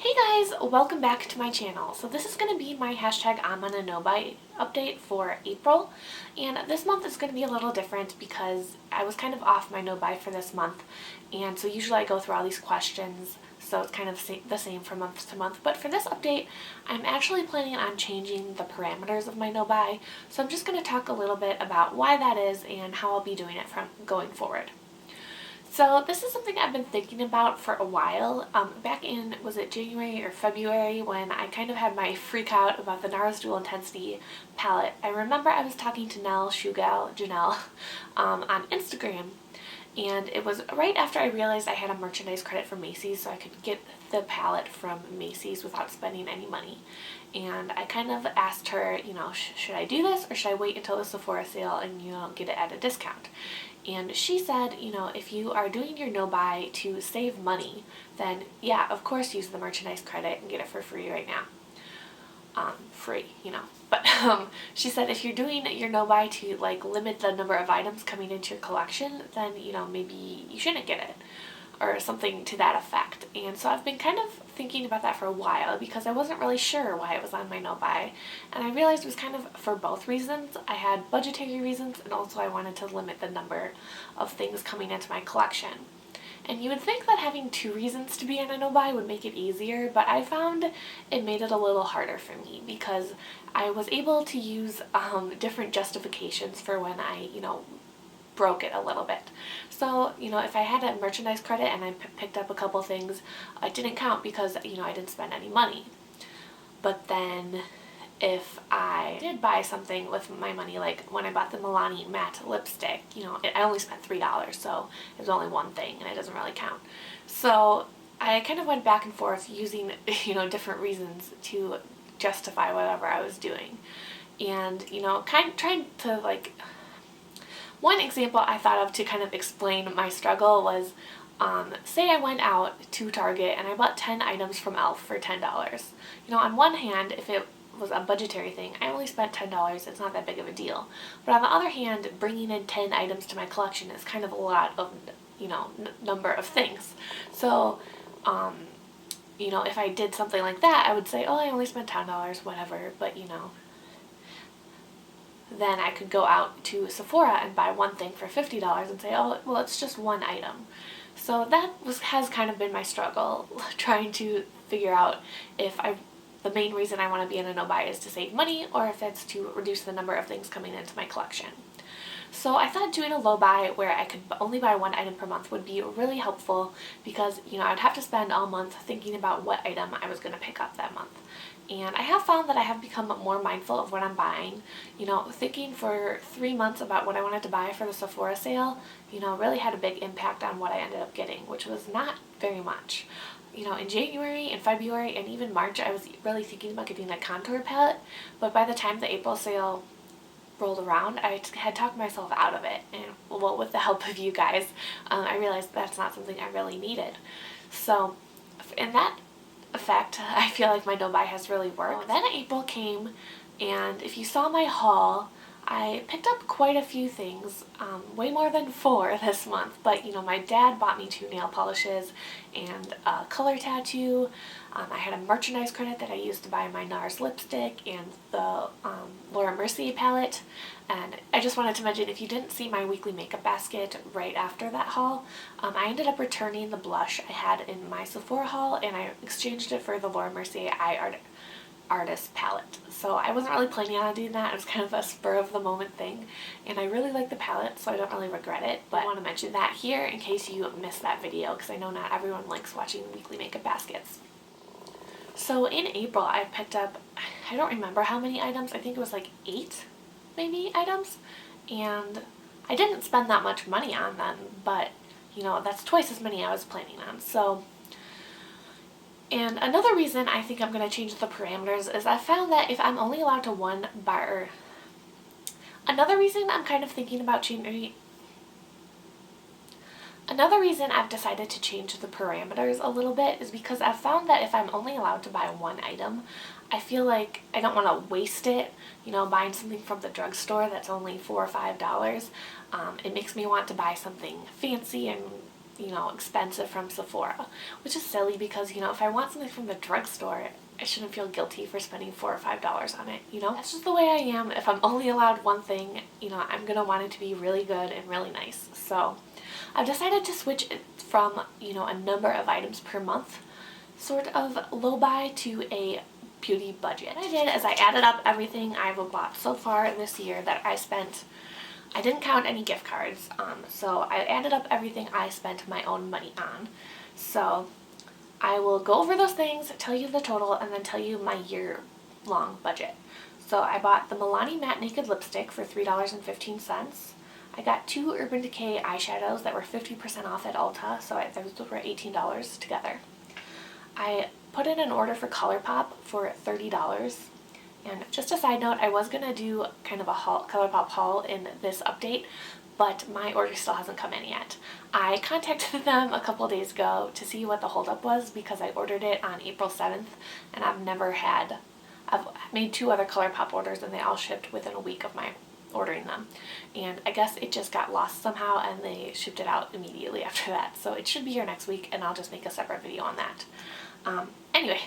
Hey guys, welcome back to my channel. So this is going to be my hashtag I'm on a no buy update for April, and this month is going to be a little different because I was kind of off my no buy for this month, and so usually I go through all these questions, so it's kind of the same from month to month. But for this update, I'm actually planning on changing the parameters of my no buy, so I'm just going to talk a little bit about why that is and how I'll be doing it from going forward. So this is something I've been thinking about for a while. Back in, was it January or February, when I kind of had my freak out about the NARS Dual Intensity palette. I remember I was talking to Janelle, on Instagram, and it was right after I realized I had a merchandise credit from Macy's, so I could get the palette from Macy's without spending any money. And I kind of asked her, should I do this or should I wait until the Sephora sale and, get it at a discount? And she said, if you are doing your no buy to save money, then yeah, of course use the merchandise credit and get it for free right now. Free. But she said if you're doing your no buy to limit the number of items coming into your collection, then maybe you shouldn't get it, or something to that effect. And so I've been kind of thinking about that for a while because I wasn't really sure why it was on my no buy, and I realized it was kind of for both reasons. I had budgetary reasons, and also I wanted to limit the number of things coming into my collection. And you would think that having two reasons to be on a no buy would make it easier, but I found it made it a little harder for me because I was able to use different justifications for when I broke it a little bit. So, if I had a merchandise credit and I picked up a couple things, it didn't count because, I didn't spend any money. But then if I did buy something with my money, like when I bought the Milani matte lipstick, I only spent $3, so it was only one thing and it doesn't really count. So I kind of went back and forth using, different reasons to justify whatever I was doing. And, trying to one example I thought of to kind of explain my struggle was, say I went out to Target and I bought 10 items from e.l.f. for $10. On one hand, if it was a budgetary thing, I only spent $10, it's not that big of a deal. But on the other hand, bringing in 10 items to my collection is kind of a lot of, number of things. So, if I did something like that, I would say, oh, I only spent $10, whatever, but, then I could go out to Sephora and buy one thing for $50 and say, oh, well, it's just one item. So that has kind of been my struggle, trying to figure out if the main reason I want to be in a no buy is to save money, or if it's to reduce the number of things coming into my collection. So I thought doing a low buy where I could only buy one item per month would be really helpful because, I'd have to spend all month thinking about what item I was going to pick up that month. And I have found that I have become more mindful of what I'm buying. Thinking for 3 months about what I wanted to buy for the Sephora sale, really had a big impact on what I ended up getting, which was not very much. In January and February and even March, I was really thinking about getting a contour palette, but by the time the April sale rolled around, I had talked myself out of it, and well, with the help of you guys, I realized that's not something I really needed. So, in that effect, I feel like my no buy has really worked. Then April came, and if you saw my haul, I picked up quite a few things, way more than 4 this month, but my dad bought me 2 nail polishes and a color tattoo. I had a merchandise credit that I used to buy my NARS lipstick and the Laura Mercier palette. And I just wanted to mention, if you didn't see my weekly makeup basket right after that haul, I ended up returning the blush I had in my Sephora haul, and I exchanged it for the Laura Mercier Artist palette. So I wasn't really planning on doing that. It was kind of a spur of the moment thing, and I really like the palette, so I don't really regret it. But I want to mention that here in case you missed that video, because I know not everyone likes watching weekly makeup baskets. So in April, I picked up, I don't remember how many items, I think it was 8 maybe items, and I didn't spend that much money on them, but that's twice as many I was planning on. So, and another reason I think I'm going to change the parameters is I found that if I'm only allowed to one buy, another reason I'm kind of thinking about changing, another reason I've decided to change the parameters a little bit is because I've found that if I'm only allowed to buy one item, I feel like I don't want to waste it, buying something from the drugstore that's only $4 or $5. It makes me want to buy something fancy and expensive from Sephora, which is silly because, if I want something from the drugstore, I shouldn't feel guilty for spending $4 or $5 on it, That's just the way I am. If I'm only allowed one thing, I'm gonna want it to be really good and really nice. So I've decided to switch it from, a number of items per month sort of low buy to a beauty budget. What I did is I added up everything I've bought so far this year that I spent. I didn't count any gift cards, so I added up everything I spent my own money on. So I will go over those things, tell you the total, and then tell you my year-long budget. So I bought the Milani Matte Naked Lipstick for $3.15. I got 2 Urban Decay eyeshadows that were 50% off at Ulta, so those were $18 together. I put in an order for ColourPop for $30. And just a side note, I was going to do kind of a ColourPop haul in this update, but my order still hasn't come in yet. I contacted them a couple days ago to see what the holdup was because I ordered it on April 7th, and I've made 2 other ColourPop orders and they all shipped within a week of my ordering them. And I guess it just got lost somehow and they shipped it out immediately after that. So it should be here next week and I'll just make a separate video on that. Anyway,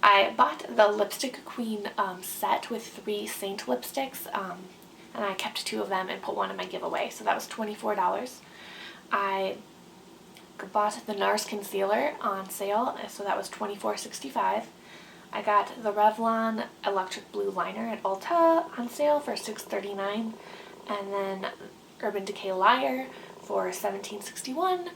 I bought the Lipstick Queen set with 3 Saint lipsticks, and I kept 2 of them and put one in my giveaway, so that was $24. I bought the NARS concealer on sale, so that was $24.65. I got the Revlon Electric Blue Liner at Ulta on sale for $6.39, and then Urban Decay Liar for $17.61.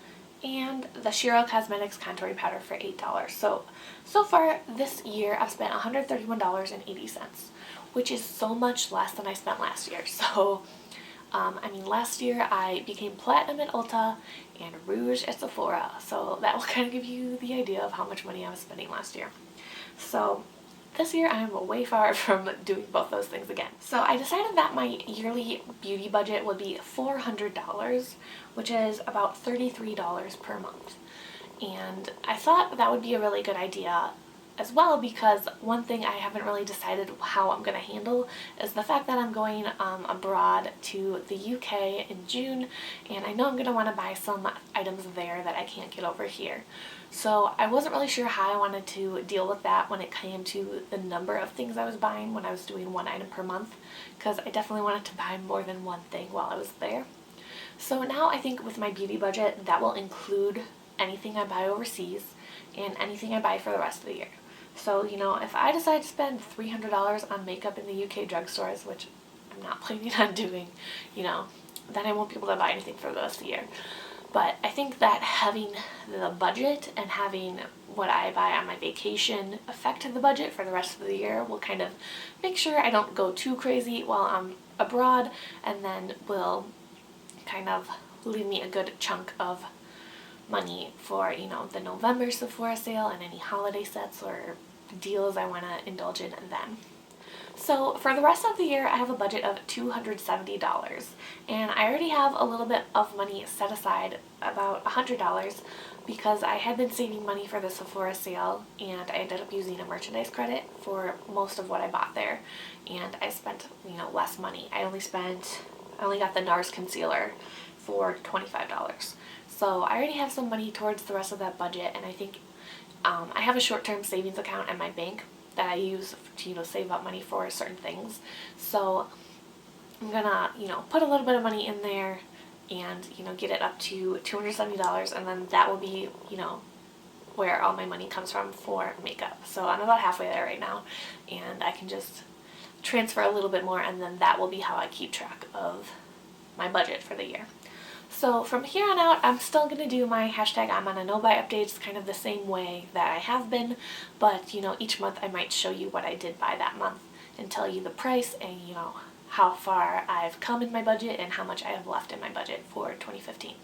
And the Shiro Cosmetics contouring powder for $8. So far this year I've spent $131.80, which is so much less than I spent last year. So, last year I became Platinum at Ulta and Rouge at Sephora. So that will kind of give you the idea of how much money I was spending last year. So this year I'm way far from doing both those things again. So I decided that my yearly beauty budget would be $400, which is about $33 per month. And I thought that would be a really good idea as well because one thing I haven't really decided how I'm going to handle is the fact that I'm going abroad to the UK in June, and I know I'm going to want to buy some items there that I can't get over here. So I wasn't really sure how I wanted to deal with that when it came to the number of things I was buying when I was doing 1 item per month, because I definitely wanted to buy more than one thing while I was there. So now I think with my beauty budget that will include anything I buy overseas and anything I buy for the rest of the year. So, if I decide to spend $300 on makeup in the UK drugstores, which I'm not planning on doing, then I won't be able to buy anything for the rest of the year. But I think that having the budget and having what I buy on my vacation affect the budget for the rest of the year will kind of make sure I don't go too crazy while I'm abroad, and then will kind of leave me a good chunk of money for, the November Sephora sale and any holiday sets or deals I want to indulge in then. So for the rest of the year, I have a budget of $270, and I already have a little bit of money set aside, about $100, because I had been saving money for the Sephora sale, and I ended up using a merchandise credit for most of what I bought there, and I spent, less money. I only got the NARS concealer for $25. So I already have some money towards the rest of that budget, and I think I have a short-term savings account at my bank that I use to, save up money for certain things. So I'm gonna, put a little bit of money in there and, get it up to $270, and then that will be, where all my money comes from for makeup. So I'm about halfway there right now, and I can just transfer a little bit more, and then that will be how I keep track of my budget for the year. So from here on out, I'm still going to do my hashtag I'm on a no buy updates kind of the same way that I have been, but each month I might show you what I did buy that month and tell you the price and how far I've come in my budget and how much I have left in my budget for 2015.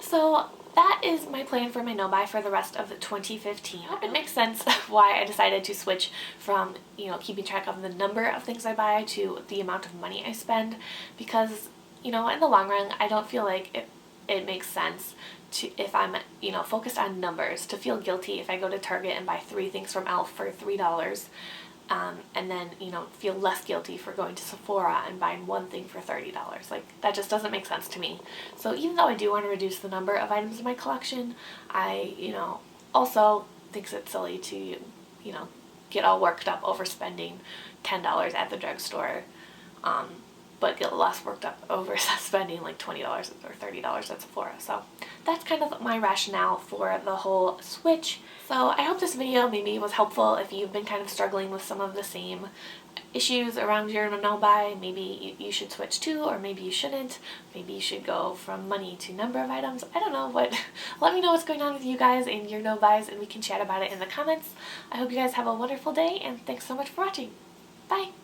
So that is my plan for my no buy for the rest of 2015. I hope it makes sense why I decided to switch from keeping track of the number of things I buy to the amount of money I spend, because in the long run, I don't feel like it makes sense to, if I'm, focused on numbers, to feel guilty if I go to Target and buy 3 things from e.l.f. for $3 and then, you know, feel less guilty for going to Sephora and buying one thing for $30. Like, that just doesn't make sense to me. So even though I do want to reduce the number of items in my collection, I, you know, also think it's silly to, you know, get all worked up over spending $10 at the drugstore, but get less worked up over spending like $20 or $30 at Sephora. So that's kind of my rationale for the whole switch. So I hope this video maybe was helpful if you've been kind of struggling with some of the same issues around your no-buy. Maybe you should switch too, or maybe you shouldn't. Maybe you should go from money to number of items. I don't know, but let me know what's going on with you guys and your no-buys, and we can chat about it in the comments. I hope you guys have a wonderful day, and thanks so much for watching. Bye!